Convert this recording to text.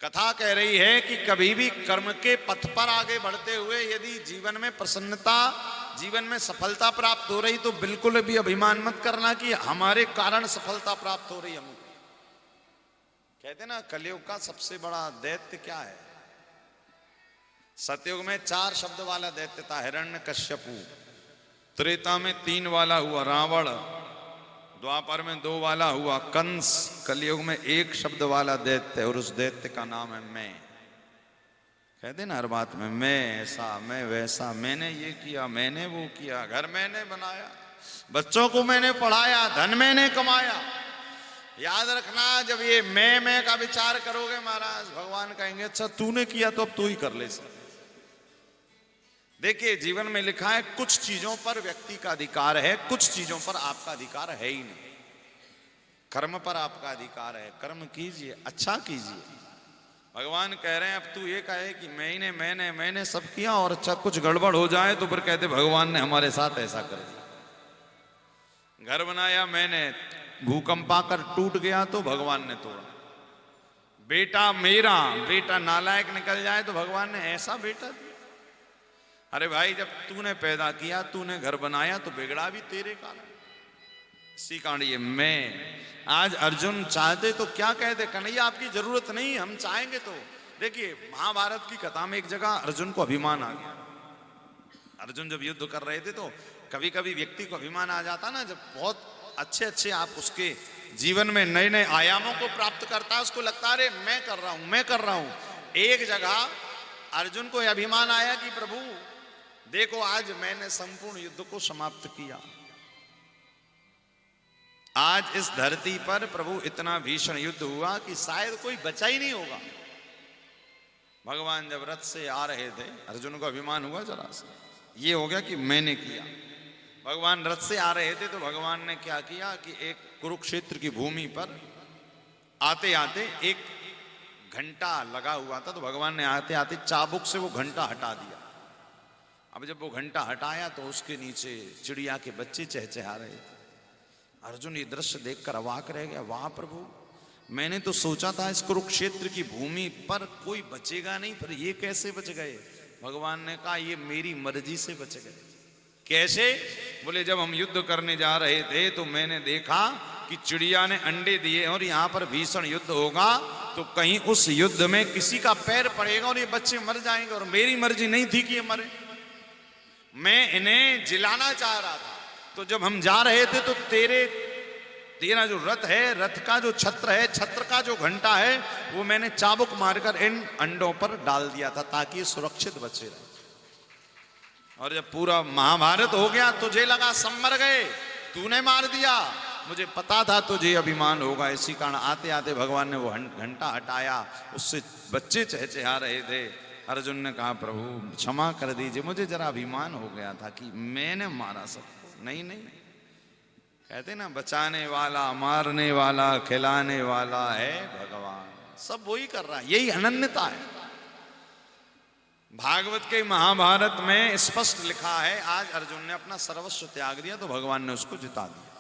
कथा कह रही है कि कभी भी कर्म के पथ पर आगे बढ़ते हुए यदि जीवन में प्रसन्नता, जीवन में सफलता प्राप्त हो रही तो बिल्कुल भी अभिमान मत करना कि हमारे कारण सफलता प्राप्त हो रही है। कहते ना कलयुग का सबसे बड़ा दैत्य क्या है? सतयुग में 4 शब्द वाला दैत्य था हिरण्यकश्यपु, त्रेता में 3 वाला हुआ रावण, द्वापर में 2 वाला हुआ कंस, कलयुग में 1 शब्द वाला दैत्य और उस दैत्य का नाम है मैं। कहते ना हर बात में मैं ऐसा मैं वैसा, मैंने ये किया मैंने वो किया, घर मैंने बनाया, बच्चों को मैंने पढ़ाया, धन मैंने कमाया। याद रखना जब ये मैं का विचार करोगे महाराज, भगवान कहेंगे अच्छा तूने किया तो अब तू ही कर ले सर। देखिए जीवन में लिखा है कुछ चीजों पर व्यक्ति का अधिकार है, कुछ चीजों पर आपका अधिकार है ही नहीं। कर्म पर आपका अधिकार है, कर्म कीजिए, अच्छा कीजिए। भगवान कह रहे हैं अब तू ये कहे कि मैंने सब किया और अच्छा कुछ गड़बड़ हो जाए तो फिर कहते भगवान ने हमारे साथ ऐसा कर दिया। घर बनाया मैंने, भूकंप आकर टूट गया तो भगवान ने तोड़ा। बेटा मेरा, बेटा नालायक निकल जाए तो भगवान ने ऐसा बेटा दिया। अरे भाई जब तूने पैदा किया, तूने घर बनाया तो बिगड़ा भी तेरे कारण। इसी कारण ये मैं। आज अर्जुन चाहते तो क्या कहते, कन्हैया आपकी जरूरत नहीं, हम चाहेंगे तो। देखिए महाभारत की कथा में एक जगह अर्जुन को अभिमान आ गया। अर्जुन जब युद्ध कर रहे थे तो कभी कभी व्यक्ति को अभिमान आ जाता ना, जब बहुत अच्छे आप उसके जीवन में नए नए आयामों को प्राप्त करता है, उसको लगता है अरे मैं कर रहा हूं। एक जगह अर्जुन को अभिमान आया कि प्रभु देखो आज मैंने संपूर्ण युद्ध को समाप्त किया। आज इस धरती पर प्रभु इतना भीषण युद्ध हुआ कि शायद कोई बचा ही नहीं होगा। भगवान जब रथ से आ रहे थे, अर्जुन को अभिमान हुआ जरा सा, ये हो गया कि मैंने किया। भगवान रथ से आ रहे थे तो भगवान ने क्या किया कि एक कुरुक्षेत्र की भूमि पर आते आते एक घंटा लगा हुआ था, तो भगवान ने आते आते चाबुक से वो घंटा हटा दिया। अब जब वो घंटा हटाया तो उसके नीचे चिड़िया के बच्चे चहचहा रहे थे। अर्जुन ये दृश्य देखकर अवाक रह गया, वाह प्रभु मैंने तो सोचा था इस कुरुक्षेत्र की भूमि पर कोई बचेगा नहीं, पर ये कैसे बच गए? भगवान ने कहा ये मेरी मर्जी से बच गए। कैसे? बोले जब हम युद्ध करने जा रहे थे तो मैंने देखा कि चिड़िया ने अंडे दिए और यहाँ पर भीषण युद्ध होगा तो कहीं उस युद्ध में किसी का पैर पड़ेगा और ये बच्चे मर जाएंगे, और मेरी मर्जी नहीं थी कि ये मरे। मैं इन्हें जिलाना चाह रहा था। तो जब हम जा रहे थे तो तेरा जो रथ है, रथ का जो छत्र है, छत्र का जो घंटा है, वो मैंने चाबुक मारकर इन अंडों पर डाल दिया था ताकि सुरक्षित बचे रहे। और जब पूरा महाभारत हो गया तुझे लगा सब मर गए, तूने मार दिया, मुझे पता था तुझे अभिमान होगा। इसी कारण आते आते भगवान ने वो घंटा हटाया, उससे बच्चे चहचहा रहे थे। अर्जुन ने कहा प्रभु क्षमा कर दीजिए, मुझे जरा अभिमान हो गया था कि मैंने मारा सबको। नहीं कहते ना बचाने वाला, मारने वाला, खिलाने वाला है भगवान, सब वही कर रहा है, यही अनन्यता है। भागवत के महाभारत में स्पष्ट लिखा है आज अर्जुन ने अपना सर्वस्व त्याग दिया तो भगवान ने उसको जिता दिया।